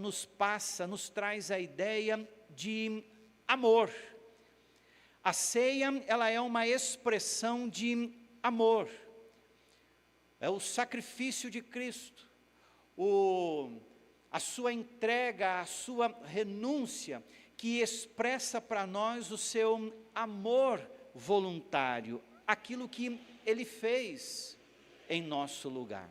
nos traz a ideia de amor. A ceia, ela é uma expressão de amor. É o sacrifício de Cristo, a sua entrega, a sua renúncia, que expressa para nós o seu amor voluntário, aquilo que Ele fez em nosso lugar.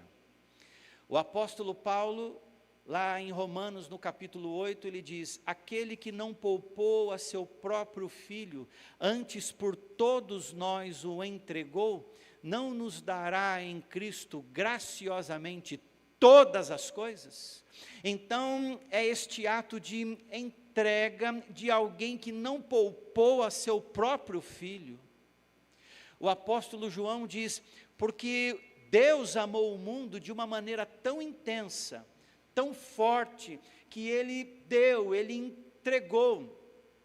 O apóstolo Paulo, lá em Romanos, no capítulo 8, ele diz: aquele que não poupou a seu próprio filho, antes por todos nós o entregou, não nos dará em Cristo graciosamente todas as coisas? Então, é este ato de entrega de alguém que não poupou a seu próprio filho. O apóstolo João diz: porque Deus amou o mundo de uma maneira tão intensa, tão forte, que Ele deu, Ele entregou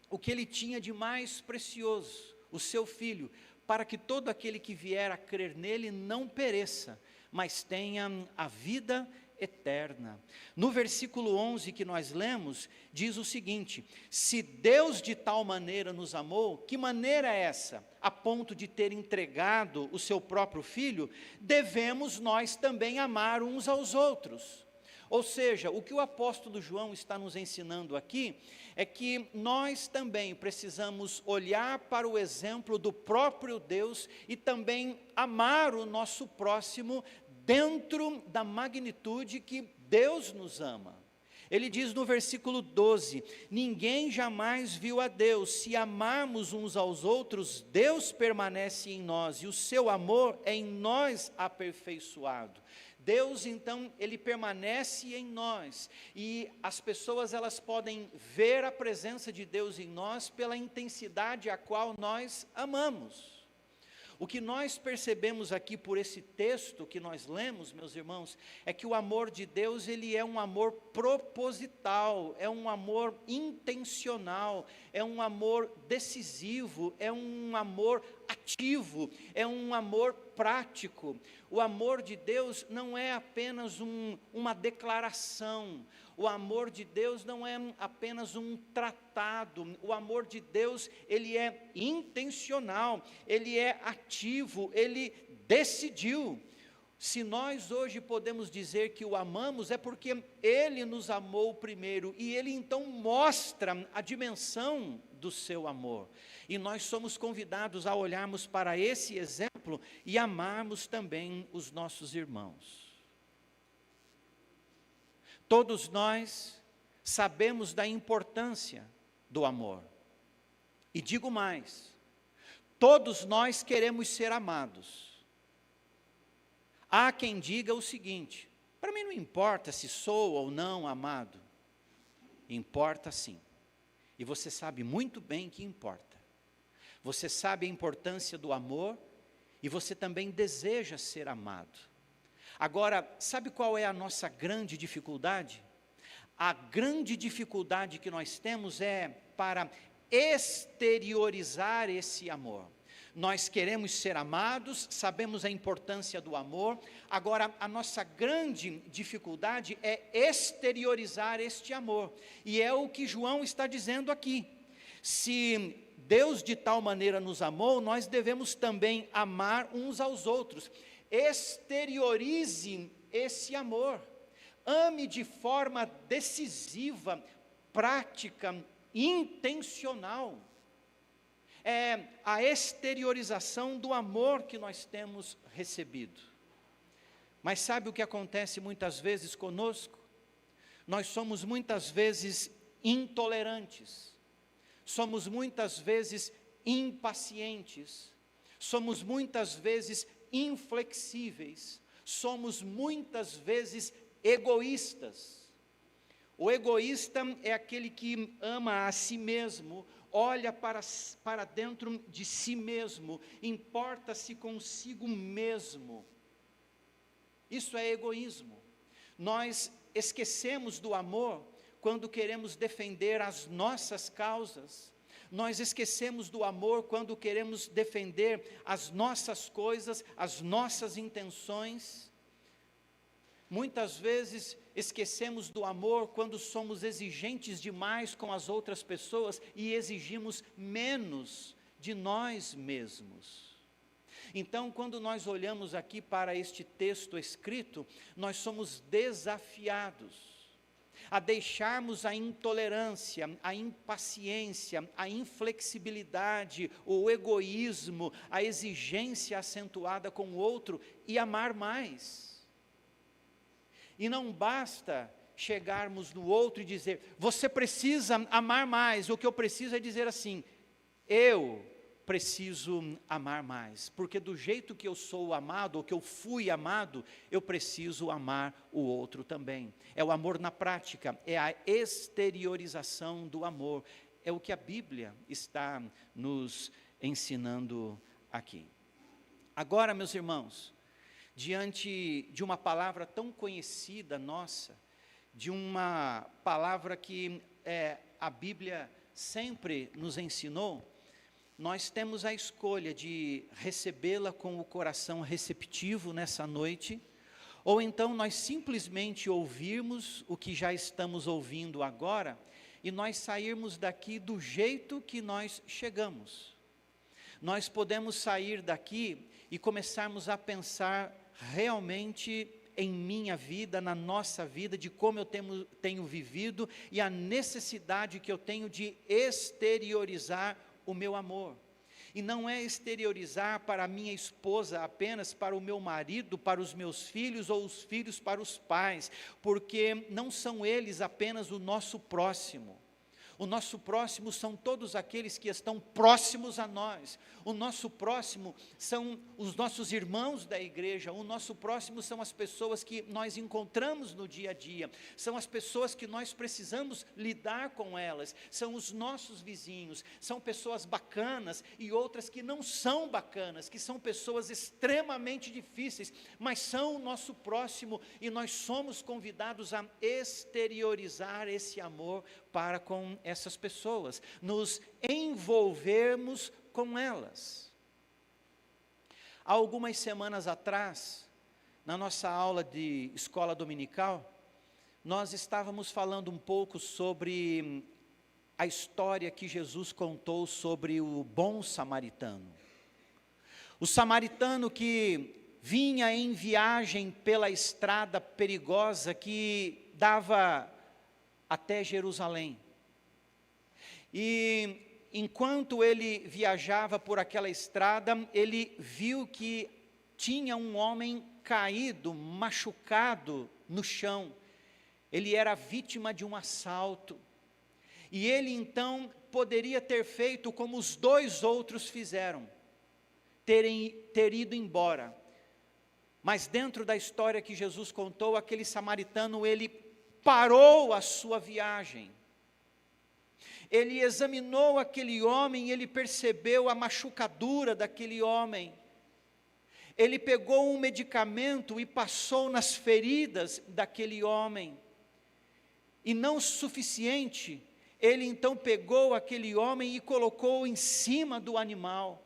o que Ele tinha de mais precioso, o seu Filho, para que todo aquele que vier a crer nele não pereça, mas tenha a vida eterna. No versículo 11 que nós lemos, diz o seguinte: se Deus de tal maneira nos amou, que maneira é essa? A ponto de ter entregado o seu próprio Filho, devemos nós também amar uns aos outros. Ou seja, o que o apóstolo João está nos ensinando aqui, é que nós também precisamos olhar para o exemplo do próprio Deus, e também amar o nosso próximo, dentro da magnitude que Deus nos ama. Ele diz no versículo 12: ninguém jamais viu a Deus. Se amarmos uns aos outros, Deus permanece em nós, e o seu amor é em nós aperfeiçoado. Deus, então, Ele permanece em nós, e as pessoas, elas podem ver a presença de Deus em nós pela intensidade a qual nós amamos. O que nós percebemos aqui por esse texto que nós lemos, meus irmãos, é que o amor de Deus, ele é um amor proposital, é um amor intencional, é um amor decisivo, é um amor ativo, é um amor prático. O amor de Deus não é apenas uma declaração. O amor de Deus não é apenas um tratado. O amor de Deus, ele é intencional, ele é ativo, ele decidiu. Se nós hoje podemos dizer que o amamos, é porque Ele nos amou primeiro, e Ele então mostra a dimensão do seu amor. E nós somos convidados a olharmos para esse exemplo e amarmos também os nossos irmãos. Todos nós sabemos da importância do amor. E digo mais, todos nós queremos ser amados. Há quem diga o seguinte: para mim não importa se sou ou não amado. Importa sim. E você sabe muito bem que importa. Você sabe a importância do amor, e você também deseja ser amado. Agora, sabe qual é a nossa grande dificuldade? A grande dificuldade que nós temos é para exteriorizar esse amor. Nós queremos ser amados, sabemos a importância do amor, agora a nossa grande dificuldade é exteriorizar este amor. E é o que João está dizendo aqui. Se Deus de tal maneira nos amou, nós devemos também amar uns aos outros. Exteriorize esse amor, ame de forma decisiva, prática, intencional. É a exteriorização do amor que nós temos recebido. Mas sabe o que acontece muitas vezes conosco? Nós somos muitas vezes intolerantes, somos muitas vezes impacientes, somos muitas vezes inflexíveis, somos muitas vezes egoístas. O egoísta é aquele que ama a si mesmo, olha para dentro de si mesmo, importa-se consigo mesmo. Isso é egoísmo. Nós esquecemos do amor quando queremos defender as nossas causas. Nós esquecemos do amor quando queremos defender as nossas coisas, as nossas intenções. Muitas vezes esquecemos do amor quando somos exigentes demais com as outras pessoas e exigimos menos de nós mesmos. Então, quando nós olhamos aqui para este texto escrito, nós somos desafiados a deixarmos a intolerância, a impaciência, a inflexibilidade, o egoísmo, a exigência acentuada com o outro e amar mais. E não basta chegarmos no outro e dizer, você precisa amar mais. O que eu preciso é dizer assim, eu preciso amar mais. Porque do jeito que eu sou amado, ou que eu fui amado, eu preciso amar o outro também. É o amor na prática, é a exteriorização do amor. É o que a Bíblia está nos ensinando aqui. Agora, meus irmãos, diante de uma palavra tão conhecida nossa, de uma palavra que a Bíblia sempre nos ensinou, nós temos a escolha de recebê-la com o coração receptivo nessa noite, ou então nós simplesmente ouvirmos o que já estamos ouvindo agora, e nós sairmos daqui do jeito que nós chegamos. Nós podemos sair daqui e começarmos a pensar realmente em minha vida, na nossa vida, de como eu tenho vivido e a necessidade que eu tenho de exteriorizar o meu amor. E não é exteriorizar para a minha esposa apenas, para o meu marido, para os meus filhos ou os filhos para os pais, porque não são eles apenas o nosso próximo. O nosso próximo são todos aqueles que estão próximos a nós. O nosso próximo são os nossos irmãos da igreja. O nosso próximo são as pessoas que nós encontramos no dia a dia. São as pessoas que nós precisamos lidar com elas. São os nossos vizinhos. São pessoas bacanas e outras que não são bacanas, que são pessoas extremamente difíceis, mas são o nosso próximo e nós somos convidados a exteriorizar esse amor para com essas pessoas, nos envolvermos com elas. Há algumas semanas atrás, na nossa aula de escola dominical, nós estávamos falando um pouco sobre a história que Jesus contou sobre o bom samaritano. O samaritano que vinha em viagem pela estrada perigosa que dava até Jerusalém. E enquanto ele viajava por aquela estrada, ele viu que tinha um homem caído, machucado no chão. Ele era vítima de um assalto. E ele então poderia ter feito como os dois outros fizeram, ter ido embora. Mas dentro da história que Jesus contou, aquele samaritano, ele parou a sua viagem. Ele examinou aquele homem, ele percebeu a machucadura daquele homem. Ele pegou um medicamento e passou nas feridas daquele homem. E não o suficiente, ele então pegou aquele homem e colocou em cima do animal.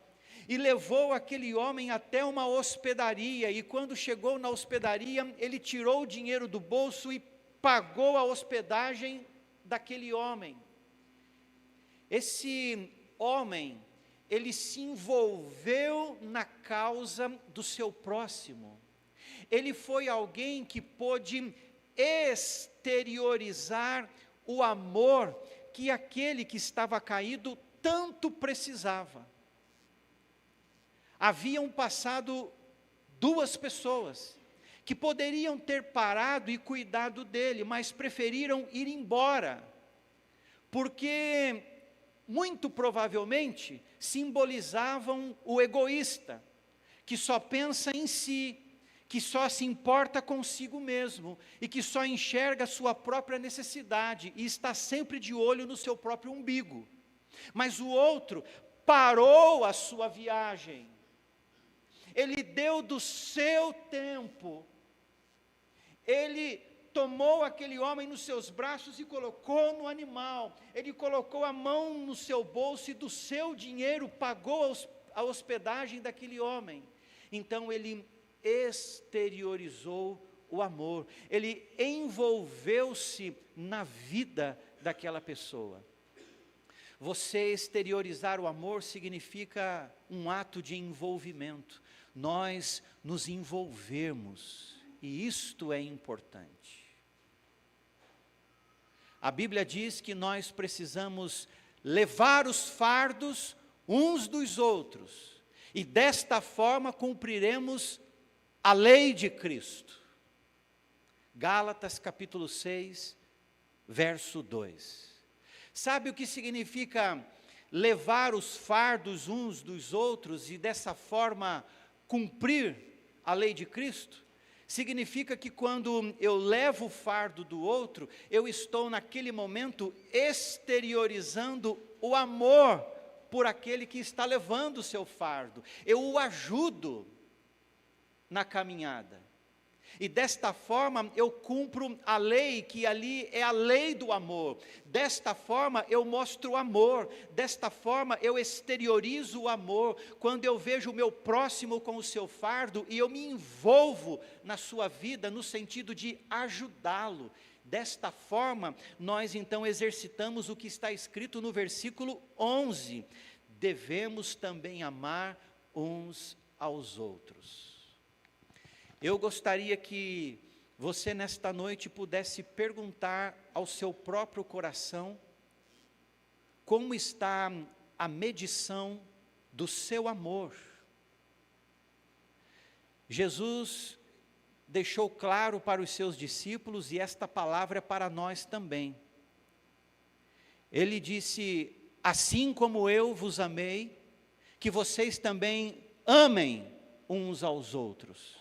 E levou aquele homem até uma hospedaria. E quando chegou na hospedaria, ele tirou o dinheiro do bolso e pagou a hospedagem daquele homem. Esse homem, ele se envolveu na causa do seu próximo. Ele foi alguém que pôde exteriorizar o amor que aquele que estava caído tanto precisava. Haviam passado duas pessoas que poderiam ter parado e cuidado dele, mas preferiram ir embora, porque muito provavelmente simbolizavam o egoísta, que só pensa em si, que só se importa consigo mesmo, e que só enxerga a sua própria necessidade, e está sempre de olho no seu próprio umbigo. Mas o outro parou a sua viagem, ele deu do seu tempo, ele tomou aquele homem nos seus braços e colocou no animal, ele colocou a mão no seu bolso e do seu dinheiro pagou a hospedagem daquele homem. Então ele exteriorizou o amor, ele envolveu-se na vida daquela pessoa. Você exteriorizar o amor significa um ato de envolvimento, nós nos envolvermos, e isto é importante. A Bíblia diz que nós precisamos levar os fardos uns dos outros, e desta forma cumpriremos a lei de Cristo. Gálatas capítulo 6, verso 2. Sabe o que significa levar os fardos uns dos outros e dessa forma cumprir a lei de Cristo? Significa que quando eu levo o fardo do outro, eu estou naquele momento exteriorizando o amor por aquele que está levando o seu fardo. Eu o ajudo na caminhada. E desta forma eu cumpro a lei, que ali é a lei do amor. Desta forma eu mostro o amor, desta forma eu exteriorizo o amor, quando eu vejo o meu próximo com o seu fardo, e eu me envolvo na sua vida, no sentido de ajudá-lo. Desta forma, nós então exercitamos o que está escrito no versículo 11. Devemos também amar uns aos outros. Eu gostaria que você nesta noite pudesse perguntar ao seu próprio coração como está a medição do seu amor. Jesus deixou claro para os seus discípulos, e esta palavra é para nós também. Ele disse: assim como eu vos amei, que vocês também amem uns aos outros.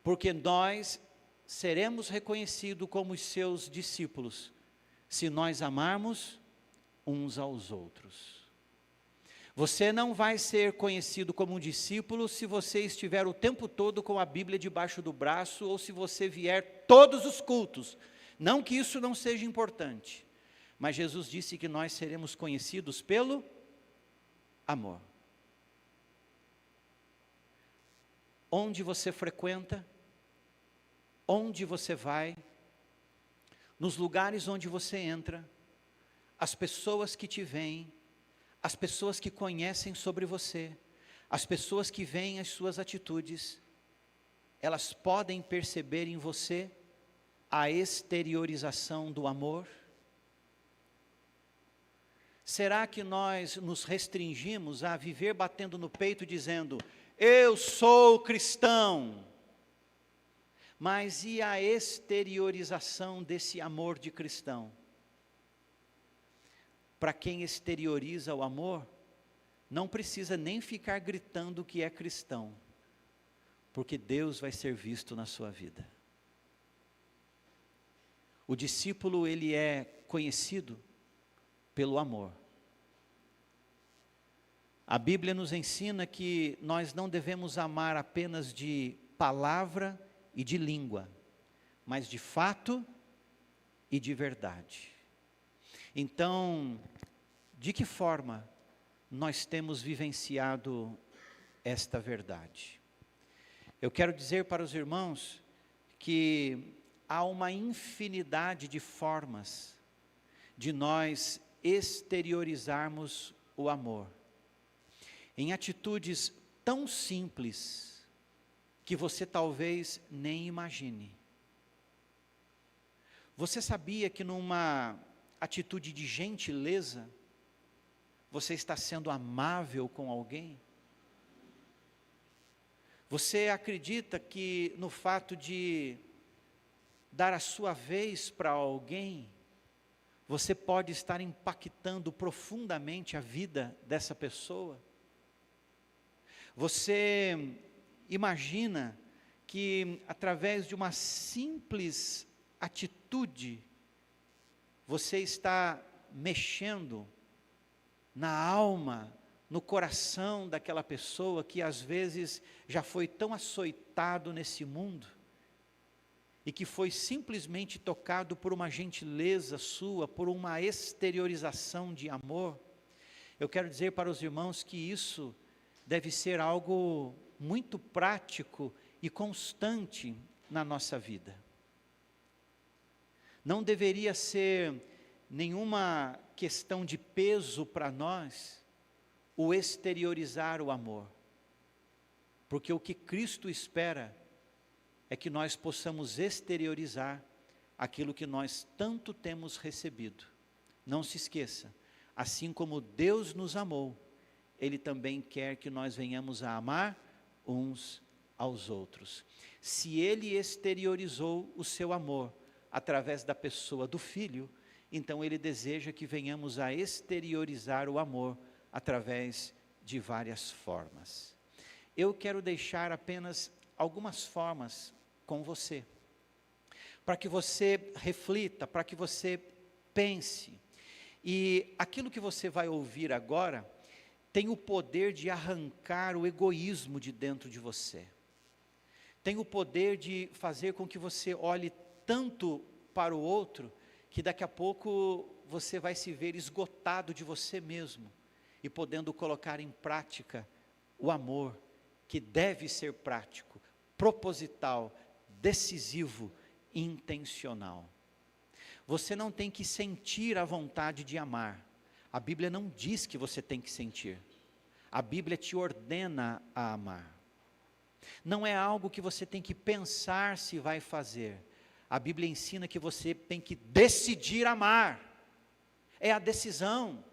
Porque nós seremos reconhecidos como os seus discípulos, se nós amarmos uns aos outros. Você não vai ser conhecido como um discípulo se você estiver o tempo todo com a Bíblia debaixo do braço, ou se você vier todos os cultos. Não que isso não seja importante, mas Jesus disse que nós seremos conhecidos pelo amor. Onde você frequenta, onde você vai, nos lugares onde você entra, as pessoas que te veem, as pessoas que conhecem sobre você, as pessoas que veem as suas atitudes, elas podem perceber em você a exteriorização do amor? Será que nós nos restringimos a viver batendo no peito dizendo: eu sou cristão? Mas e a exteriorização desse amor de cristão? Para quem exterioriza o amor, não precisa nem ficar gritando que é cristão, porque Deus vai ser visto na sua vida. O discípulo, ele é conhecido pelo amor. A Bíblia nos ensina que nós não devemos amar apenas de palavra e de língua, mas de fato e de verdade. Então, de que forma nós temos vivenciado esta verdade? Eu quero dizer para os irmãos que há uma infinidade de formas de nós exteriorizarmos o amor, em atitudes tão simples que você talvez nem imagine. Você sabia que numa atitude de gentileza, você está sendo amável com alguém? Você acredita que no fato de dar a sua vez para alguém, você pode estar impactando profundamente a vida dessa pessoa? Você imagina que através de uma simples atitude, você está mexendo na alma, no coração daquela pessoa que às vezes já foi tão açoitado nesse mundo, e que foi simplesmente tocado por uma gentileza sua, por uma exteriorização de amor? Eu quero dizer para os irmãos que isso deve ser algo muito prático e constante na nossa vida. Não deveria ser nenhuma questão de peso para nós o exteriorizar o amor, porque o que Cristo espera é que nós possamos exteriorizar aquilo que nós tanto temos recebido. Não se esqueça, assim como Deus nos amou, Ele também quer que nós venhamos a amar uns aos outros. Se Ele exteriorizou o seu amor através da pessoa do Filho, então Ele deseja que venhamos a exteriorizar o amor através de várias formas. Eu quero deixar apenas algumas formas com você, para que você reflita, para que você pense. E aquilo que você vai ouvir agora tem o poder de arrancar o egoísmo de dentro de você. Tem o poder de fazer com que você olhe tanto para o outro, que daqui a pouco você vai se ver esgotado de você mesmo, e podendo colocar em prática o amor, que deve ser prático, proposital, decisivo, intencional. Você não tem que sentir a vontade de amar. A Bíblia não diz que você tem que sentir. A Bíblia te ordena a amar. Não é algo que você tem que pensar se vai fazer. A Bíblia ensina que você tem que decidir amar. É a decisão.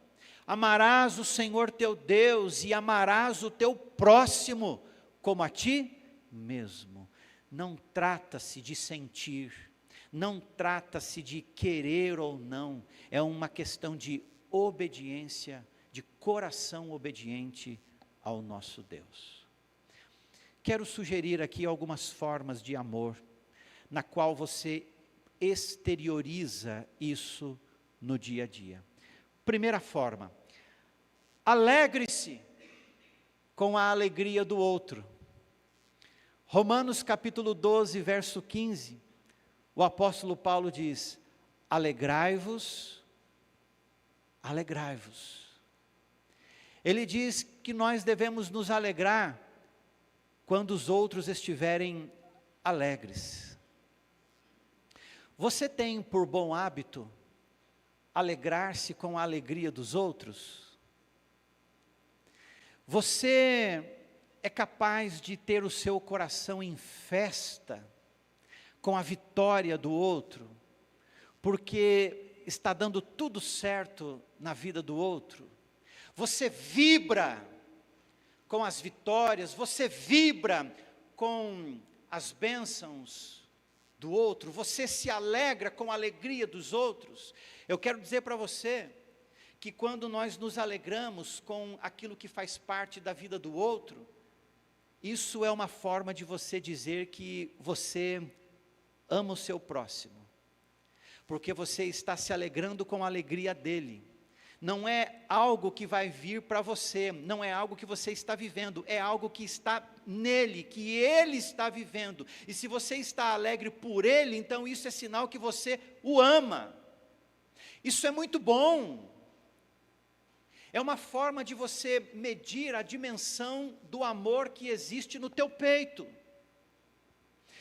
Amarás o Senhor teu Deus e amarás o teu próximo como a ti mesmo. Não trata-se de sentir, não trata-se de querer ou não, é uma questão de obediência, de coração obediente ao nosso Deus. Quero sugerir aqui algumas formas de amor, na qual você exterioriza isso no dia a dia. Primeira forma, alegre-se com a alegria do outro. Romanos capítulo 12, verso 15, o apóstolo Paulo diz: alegrai-vos, alegrai-vos. Ele diz que nós devemos nos alegrar quando os outros estiverem alegres. Você tem por bom hábito alegrar-se com a alegria dos outros? Você é capaz de ter o seu coração em festa com a vitória do outro, porque está dando tudo certo na vida do outro? Você vibra com as vitórias, você vibra com as bênçãos do outro, você se alegra com a alegria dos outros? Eu quero dizer para você que quando nós nos alegramos com aquilo que faz parte da vida do outro, isso é uma forma de você dizer que você ama o seu próximo, porque você está se alegrando com a alegria dele. Não é algo que vai vir para você, não é algo que você está vivendo, é algo que está nele, que ele está vivendo. E se você está alegre por ele, então isso é sinal que você o ama. Isso é muito bom. É uma forma de você medir a dimensão do amor que existe no teu peito.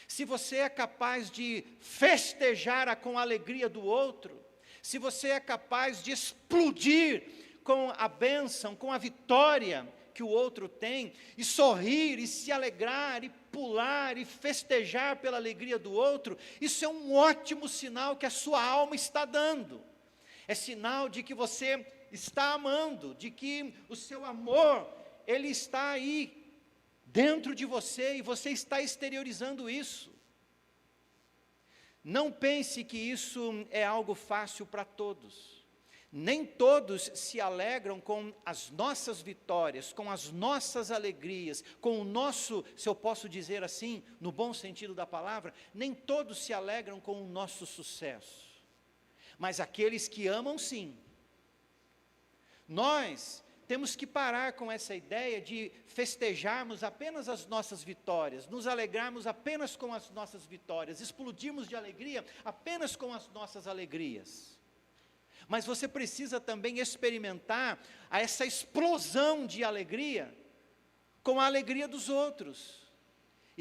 Se você é capaz de festejar com a alegria do outro, se você é capaz de explodir com a bênção, com a vitória que o outro tem, e sorrir, e se alegrar, e pular, e festejar pela alegria do outro, isso é um ótimo sinal que a sua alma está dando. É sinal de que você está amando, de que o seu amor, ele está aí, dentro de você, e você está exteriorizando isso. Não pense que isso é algo fácil para todos. Nem todos se alegram com as nossas vitórias, com as nossas alegrias, com o nosso, se eu posso dizer assim, no bom sentido da palavra, nem todos se alegram com o nosso sucesso. Mas aqueles que amam, sim. Nós temos que parar com essa ideia de festejarmos apenas as nossas vitórias, nos alegrarmos apenas com as nossas vitórias, explodirmos de alegria apenas com as nossas alegrias. Mas você precisa também experimentar essa explosão de alegria com a alegria dos outros.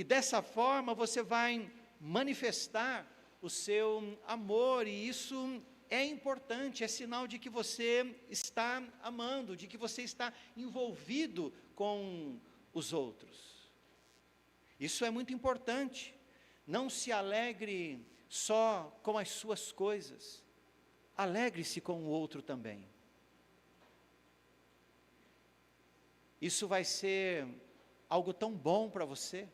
E dessa forma você vai manifestar o seu amor, e isso é importante, é sinal de que você está amando, de que você está envolvido com os outros. Isso é muito importante. Não se alegre só com as suas coisas, alegre-se com o outro também. Isso vai ser algo tão bom para você.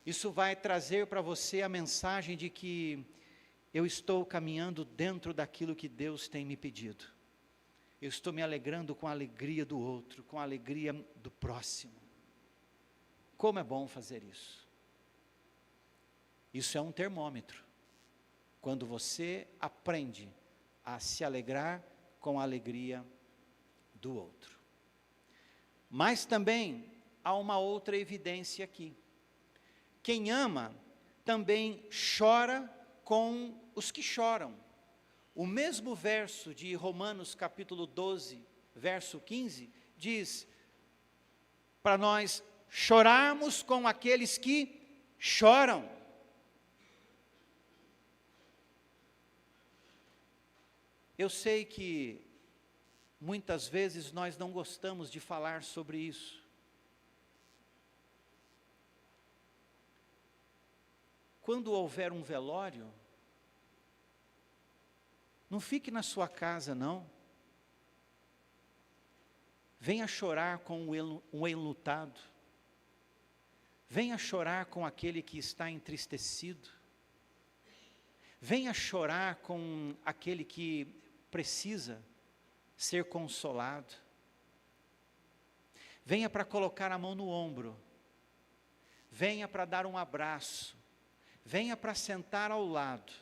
Isso vai trazer para você a mensagem de que eu estou caminhando dentro daquilo que Deus tem me pedido. Eu estou me alegrando com a alegria do outro, com a alegria do próximo. Como é bom fazer isso. Isso é um termômetro. Quando você aprende a se alegrar com a alegria do outro. Mas também há uma outra evidência aqui. Quem ama também chora com os que choram. O mesmo verso de Romanos capítulo 12, verso 15, diz para nós chorarmos com aqueles que choram. Eu sei que muitas vezes nós não gostamos de falar sobre isso. Quando houver um velório, não fique na sua casa, não. Venha chorar com um enlutado. Venha chorar com aquele que está entristecido. Venha chorar com aquele que precisa ser consolado. Venha para colocar a mão no ombro. Venha para dar um abraço. Venha para sentar ao lado.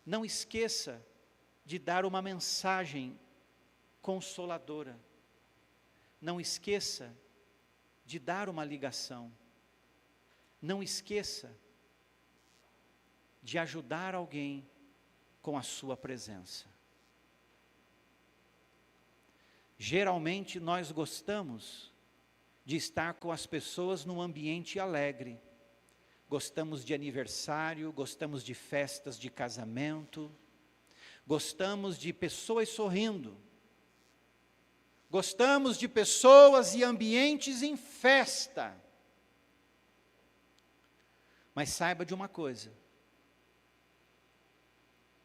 Não esqueça de dar uma mensagem consoladora. Não esqueça de dar uma ligação. Não esqueça de ajudar alguém com a sua presença. Geralmente nós gostamos de estar com as pessoas num ambiente alegre. Gostamos de aniversário, gostamos de festas de casamento, gostamos de pessoas sorrindo, gostamos de pessoas e ambientes em festa. Mas saiba de uma coisa,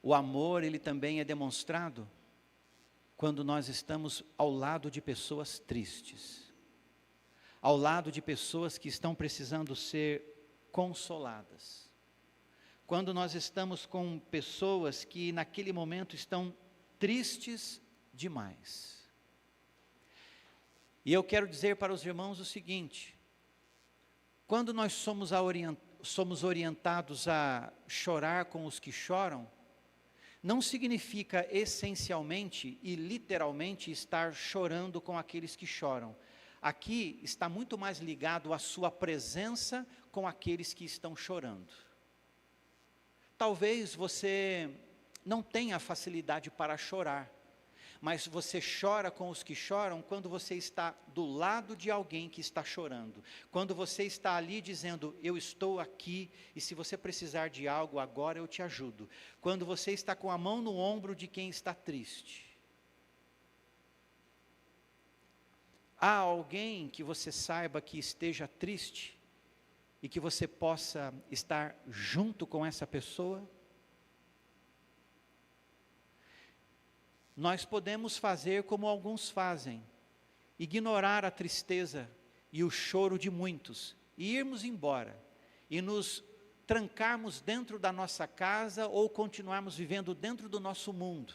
o amor ele também é demonstrado quando nós estamos ao lado de pessoas tristes, ao lado de pessoas que estão precisando ser consoladas. Quando nós estamos com pessoas que naquele momento estão tristes demais. E eu quero dizer para os irmãos o seguinte: quando nós somos orientados a chorar com os que choram, não significa essencialmente e literalmente estar chorando com aqueles que choram. Aqui está muito mais ligado à sua presença com aqueles que estão chorando. Talvez você não tenha facilidade para chorar, mas você chora com os que choram quando você está do lado de alguém que está chorando. Quando você está ali dizendo, eu estou aqui e se você precisar de algo agora eu te ajudo. Quando você está com a mão no ombro de quem está triste. Há alguém que você saiba que esteja triste e que você possa estar junto com essa pessoa? Nós podemos fazer como alguns fazem, ignorar a tristeza e o choro de muitos, e irmos embora, e nos trancarmos dentro da nossa casa ou continuarmos vivendo dentro do nosso mundo,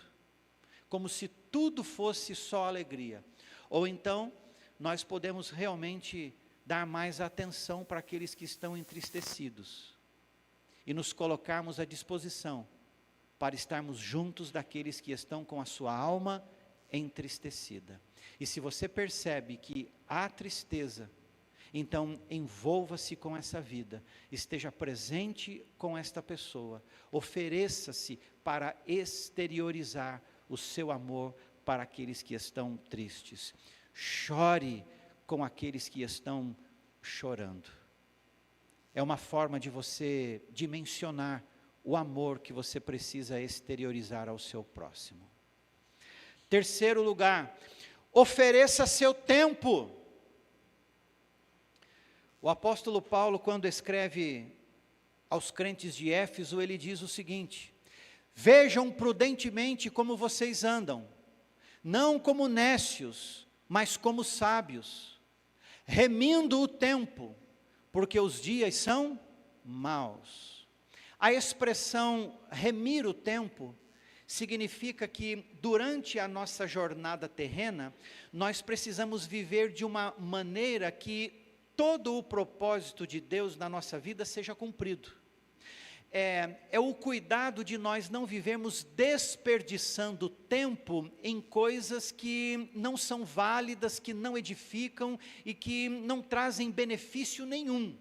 como se tudo fosse só alegria. Ou então, nós podemos realmente dar mais atenção para aqueles que estão entristecidos e nos colocarmos à disposição para estarmos juntos daqueles que estão com a sua alma entristecida. E se você percebe que há tristeza, então envolva-se com essa vida, esteja presente com esta pessoa, ofereça-se para exteriorizar o seu amor para aqueles que estão tristes. Chore com aqueles que estão chorando. É uma forma de você dimensionar o amor que você precisa exteriorizar ao seu próximo. Terceiro lugar, ofereça seu tempo. O apóstolo Paulo, quando escreve aos crentes de Éfeso, ele diz o seguinte: vejam prudentemente como vocês andam, não como nécios, mas como sábios, remindo o tempo, porque os dias são maus. A expressão remir o tempo significa que durante a nossa jornada terrena, nós precisamos viver de uma maneira que todo o propósito de Deus na nossa vida seja cumprido. É o cuidado de nós não vivermos desperdiçando tempo em coisas que não são válidas, que não edificam e que não trazem benefício nenhum.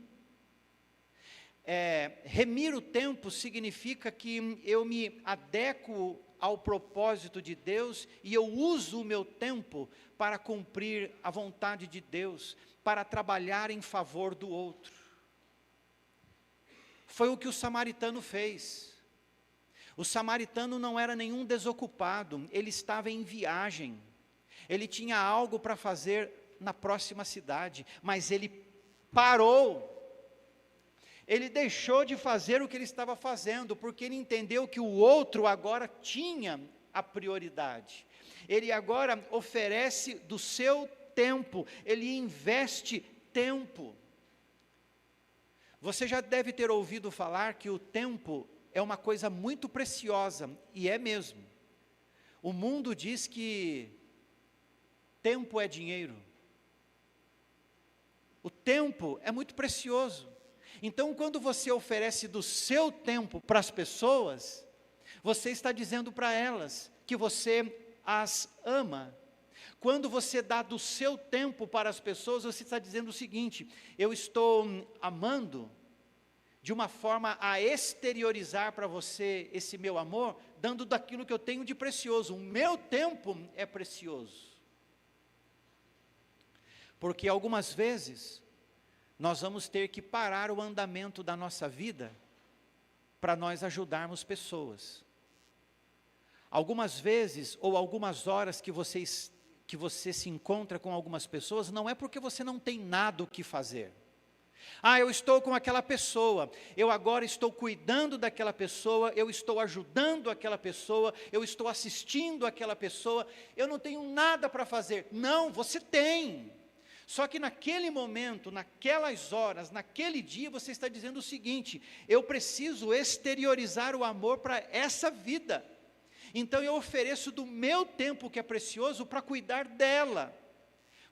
Remir o tempo significa que eu me adequo ao propósito de Deus e eu uso o meu tempo para cumprir a vontade de Deus, para trabalhar em favor do outro. Foi o que o samaritano fez. O samaritano não era nenhum desocupado, ele estava em viagem. Ele tinha algo para fazer na próxima cidade, mas ele parou. Ele deixou de fazer o que ele estava fazendo, porque ele entendeu que o outro agora tinha a prioridade. Ele agora oferece do seu tempo, ele investe tempo. Você já deve ter ouvido falar que o tempo é uma coisa muito preciosa, e é mesmo. O mundo diz que tempo é dinheiro. O tempo é muito precioso. Então, quando você oferece do seu tempo para as pessoas, você está dizendo para elas que você as ama. Quando você dá do seu tempo para as pessoas, você está dizendo o seguinte: eu estou amando de uma forma a exteriorizar para você esse meu amor, dando daquilo que eu tenho de precioso. O meu tempo é precioso. Porque algumas vezes, nós vamos ter que parar o andamento da nossa vida, para nós ajudarmos pessoas. Algumas vezes, ou algumas horas que você se encontra com algumas pessoas, não é porque você não tem nada o que fazer. Eu estou com aquela pessoa, eu agora estou cuidando daquela pessoa, eu estou ajudando aquela pessoa, eu estou assistindo aquela pessoa, eu não tenho nada para fazer. Não, você tem. Só que naquele momento, naquelas horas, naquele dia, você está dizendo o seguinte: eu preciso exteriorizar o amor para essa vida. Então eu ofereço do meu tempo que é precioso para cuidar dela,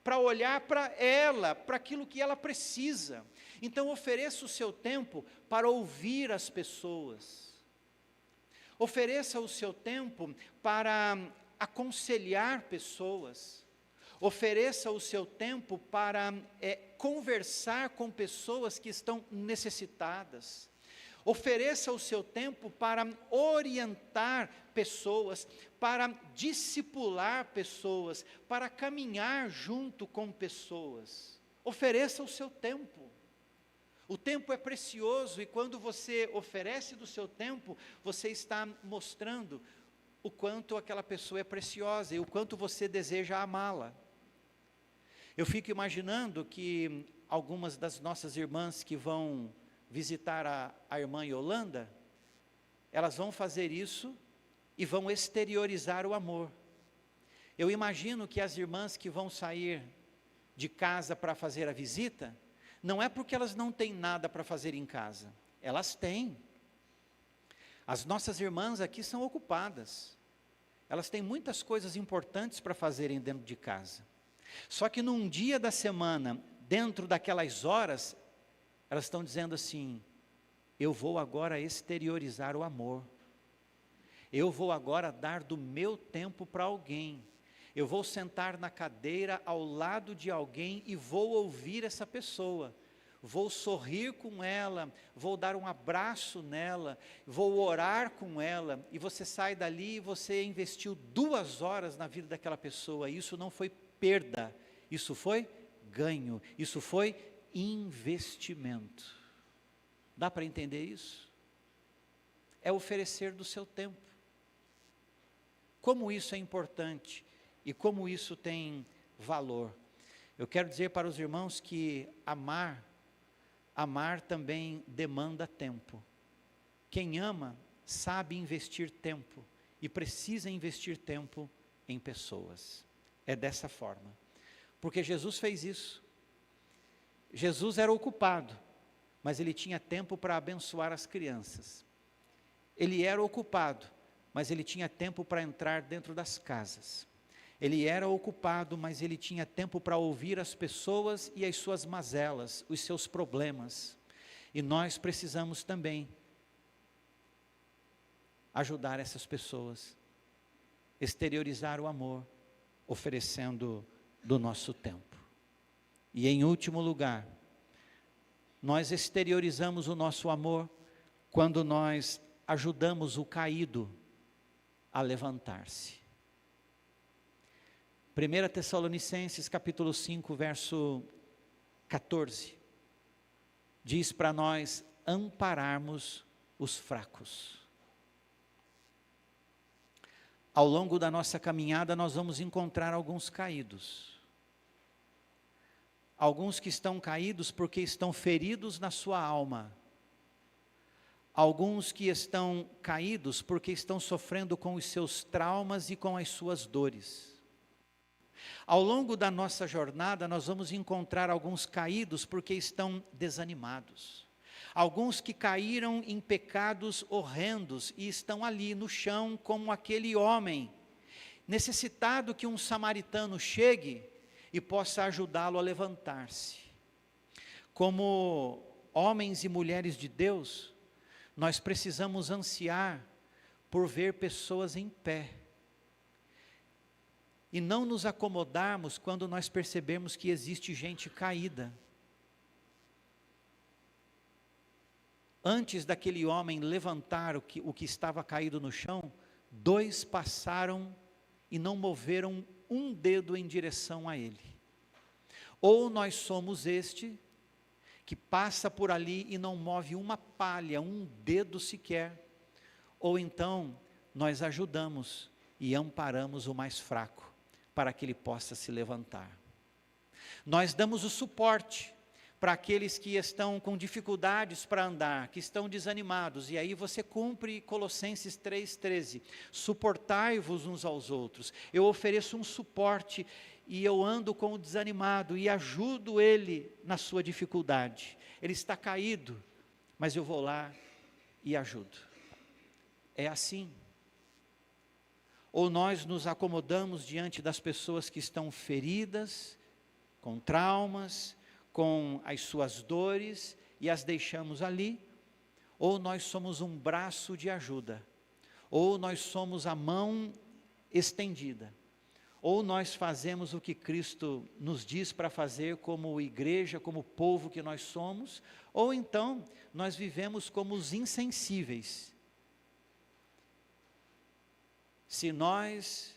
para olhar para ela, para aquilo que ela precisa. Então ofereça o seu tempo para ouvir as pessoas. Ofereça o seu tempo para aconselhar pessoas. Ofereça o seu tempo para conversar com pessoas que estão necessitadas. Ofereça o seu tempo para orientar pessoas, para discipular pessoas, para caminhar junto com pessoas. Ofereça o seu tempo. O tempo é precioso e quando você oferece do seu tempo, você está mostrando o quanto aquela pessoa é preciosa e o quanto você deseja amá-la. Eu fico imaginando que algumas das nossas irmãs que vão visitar a irmã Yolanda, elas vão fazer isso e vão exteriorizar o amor. Eu imagino que as irmãs que vão sair de casa para fazer a visita, não é porque elas não têm nada para fazer em casa, elas têm. As nossas irmãs aqui são ocupadas, elas têm muitas coisas importantes para fazerem dentro de casa. Só que num dia da semana, dentro daquelas horas, elas estão dizendo assim: eu vou agora exteriorizar o amor, eu vou agora dar do meu tempo para alguém, eu vou sentar na cadeira ao lado de alguém e vou ouvir essa pessoa, vou sorrir com ela, vou dar um abraço nela, vou orar com ela, e você sai dali e você investiu 2 horas na vida daquela pessoa. Isso não foi perda, isso foi ganho, isso foi investimento. Dá para entender isso? É oferecer do seu tempo. Como isso é importante e como isso tem valor. Eu quero dizer para os irmãos que amar também demanda tempo. Quem ama sabe investir tempo e precisa investir tempo em pessoas. É dessa forma. Porque Jesus fez isso. Jesus era ocupado, mas ele tinha tempo para abençoar as crianças. Ele era ocupado, mas ele tinha tempo para entrar dentro das casas. Ele era ocupado, mas ele tinha tempo para ouvir as pessoas e as suas mazelas, os seus problemas. E nós precisamos também ajudar essas pessoas, exteriorizar o amor, oferecendo do nosso tempo. E em último lugar, nós exteriorizamos o nosso amor quando nós ajudamos o caído a levantar-se. 1 Tessalonicenses capítulo 5, verso 14, diz para nós ampararmos os fracos. Ao longo da nossa caminhada nós vamos encontrar alguns caídos. Alguns que estão caídos porque estão feridos na sua alma. Alguns que estão caídos porque estão sofrendo com os seus traumas e com as suas dores. Ao longo da nossa jornada nós vamos encontrar alguns caídos porque estão desanimados. Alguns que caíram em pecados horrendos e estão ali no chão como aquele homem, necessitado que um samaritano chegue e possa ajudá-lo a levantar-se. Como homens e mulheres de Deus, nós precisamos ansiar por ver pessoas em pé. E não nos acomodarmos quando nós percebemos que existe gente caída. Antes daquele homem levantar o que estava caído no chão, 2 passaram e não moveram um dedo em direção a ele. Ou nós somos este, que passa por ali e não move uma palha, um dedo sequer, ou então nós ajudamos e amparamos o mais fraco, para que ele possa se levantar. Nós damos o suporte para aqueles que estão com dificuldades para andar, que estão desanimados, e aí você cumpre Colossenses 3,13, suportai-vos uns aos outros. Eu ofereço um suporte e eu ando com o desanimado e ajudo ele na sua dificuldade. Ele está caído, mas eu vou lá e ajudo. É assim. Ou nós nos acomodamos diante das pessoas que estão feridas, com traumas, com as suas dores e as deixamos ali, ou nós somos um braço de ajuda, ou nós somos a mão estendida, ou nós fazemos o que Cristo nos diz para fazer como igreja, como povo que nós somos, ou então nós vivemos como os insensíveis. Se nós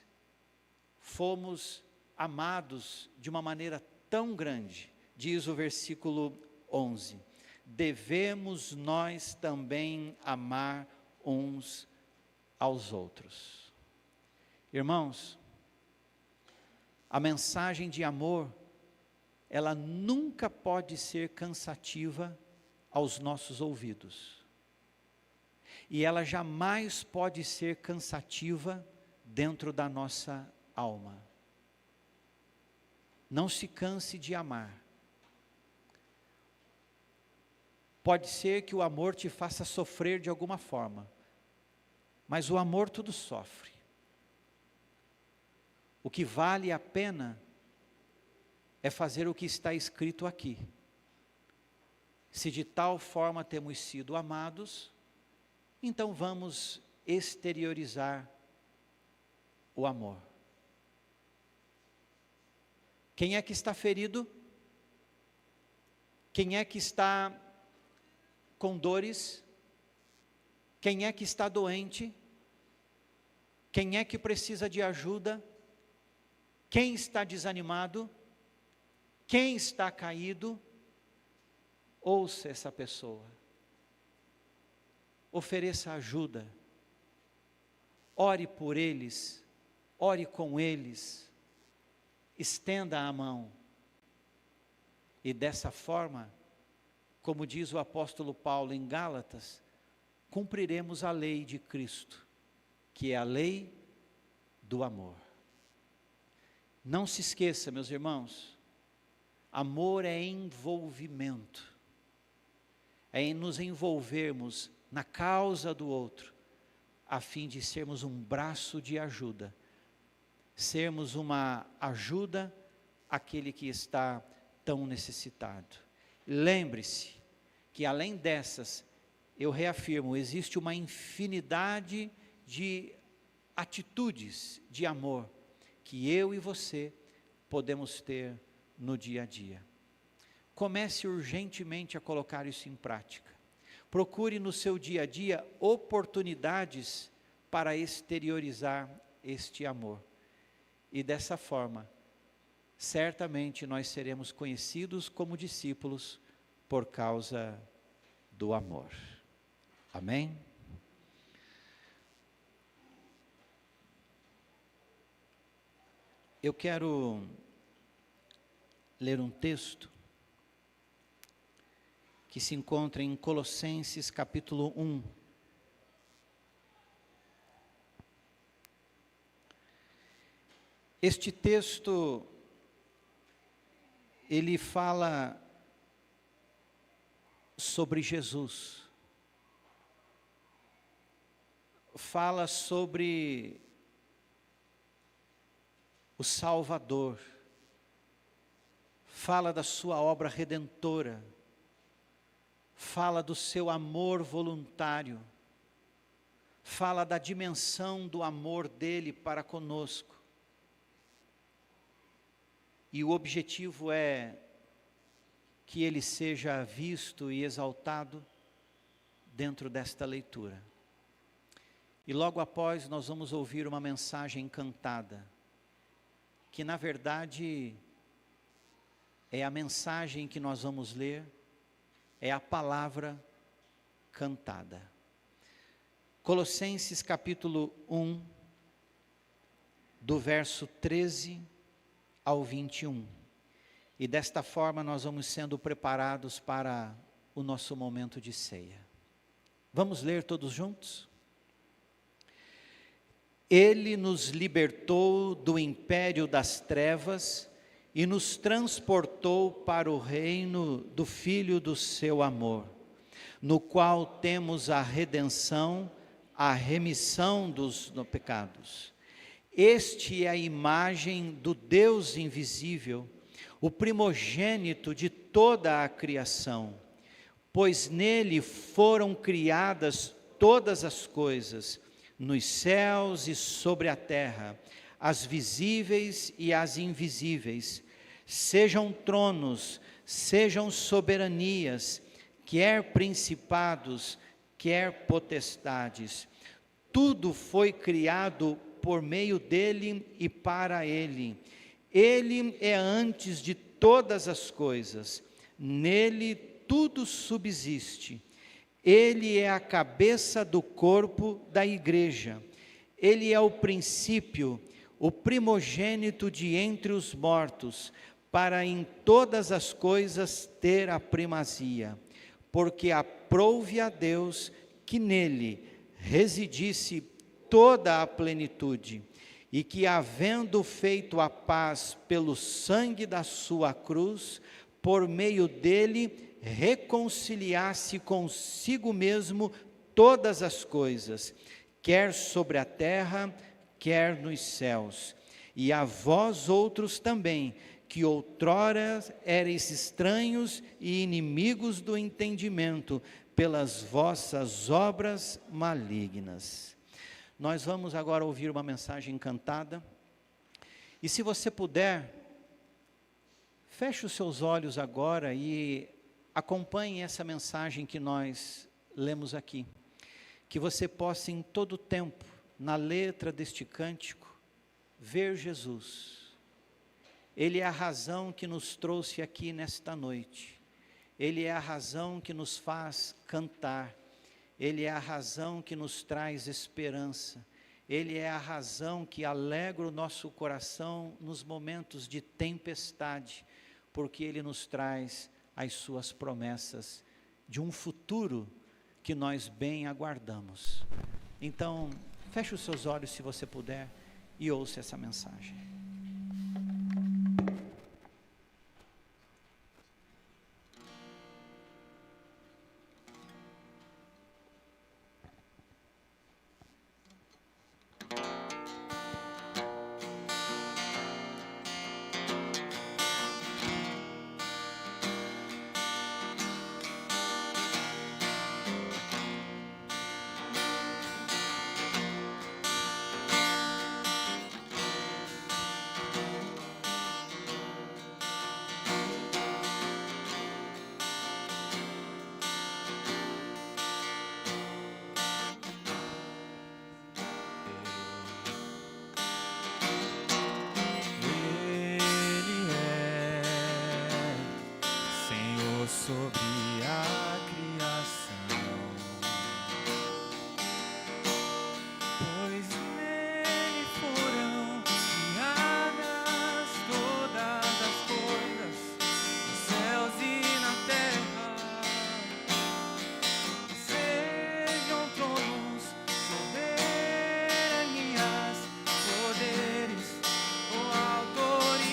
fomos amados de uma maneira tão grande, diz o versículo 11, devemos nós também amar uns aos outros. Irmãos, a mensagem de amor, ela nunca pode ser cansativa aos nossos ouvidos. E ela jamais pode ser cansativa dentro da nossa alma. Não se canse de amar. Pode ser que o amor te faça sofrer de alguma forma, mas o amor tudo sofre. O que vale a pena é fazer o que está escrito aqui. Se de tal forma temos sido amados, então vamos exteriorizar o amor. Quem é que está ferido? Quem é que está com dores? Quem é que está doente? Quem é que precisa de ajuda? Quem está desanimado? Quem está caído? ouça essa pessoa, ofereça ajuda, ore por eles, ore com eles, estenda a mão, e dessa forma, como diz o apóstolo Paulo em Gálatas, cumpriremos a lei de Cristo, que é a lei do amor. Não se esqueça, meus irmãos, amor é envolvimento, é em nos envolvermos na causa do outro, a fim de sermos um braço de ajuda, sermos uma ajuda àquele que está tão necessitado. Lembre-se que além dessas, eu reafirmo, existe uma infinidade de atitudes de amor que eu e você podemos ter no dia a dia. Comece urgentemente a colocar isso em prática. Procure no seu dia a dia oportunidades para exteriorizar este amor. E dessa forma, certamente nós seremos conhecidos como discípulos por causa do amor. Amém? Eu quero ler um texto que se encontra em Colossenses capítulo 1. Este texto, ele fala sobre Jesus, fala sobre o Salvador, fala da sua obra redentora, fala do seu amor voluntário, fala da dimensão do amor dele para conosco. E o objetivo é que ele seja visto e exaltado dentro desta leitura. E logo após nós vamos ouvir uma mensagem cantada, que na verdade é a mensagem que nós vamos ler, é a palavra cantada. Colossenses capítulo 1, do verso 13 ao 21. E desta forma nós vamos sendo preparados para o nosso momento de ceia. Vamos ler todos juntos? Ele nos libertou do império das trevas e nos transportou para o reino do Filho do seu amor, no qual temos a redenção, a remissão dos pecados. Este é a imagem do Deus invisível, o primogênito de toda a criação, pois nele foram criadas todas as coisas, nos céus e sobre a terra, as visíveis e as invisíveis, sejam tronos, sejam soberanias, quer principados, quer potestades. Tudo foi criado por meio dele e para ele. Ele é antes de todas as coisas, nele tudo subsiste. Ele é a cabeça do corpo da igreja. Ele é o princípio, o primogênito de entre os mortos, para em todas as coisas ter a primazia, porque aprouve a Deus que nele residisse toda a plenitude, e que, havendo feito a paz pelo sangue da sua cruz, por meio dele reconciliasse consigo mesmo todas as coisas, quer sobre a terra, quer nos céus. E a vós outros também, que outrora erais estranhos e inimigos do entendimento, pelas vossas obras malignas. Nós vamos agora ouvir uma mensagem cantada, e se você puder, feche os seus olhos agora e acompanhe essa mensagem que nós lemos aqui, que você possa em todo tempo, na letra deste cântico, ver Jesus. Ele é a razão que nos trouxe aqui nesta noite, Ele é a razão que nos faz cantar, Ele é a razão que nos traz esperança, Ele é a razão que alegra o nosso coração nos momentos de tempestade, porque Ele nos traz as suas promessas de um futuro que nós bem aguardamos. Então, feche os seus olhos se você puder e ouça essa mensagem. Sobre a criação, pois nele foram criadas todas as coisas, nos céus e na terra, sejam tronos, soberanias, poderes ou autoridades.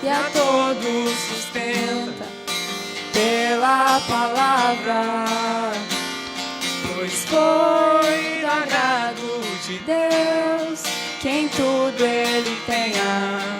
E a todos sustenta pela palavra, pois foi do agrado de Deus quem tudo Ele tenha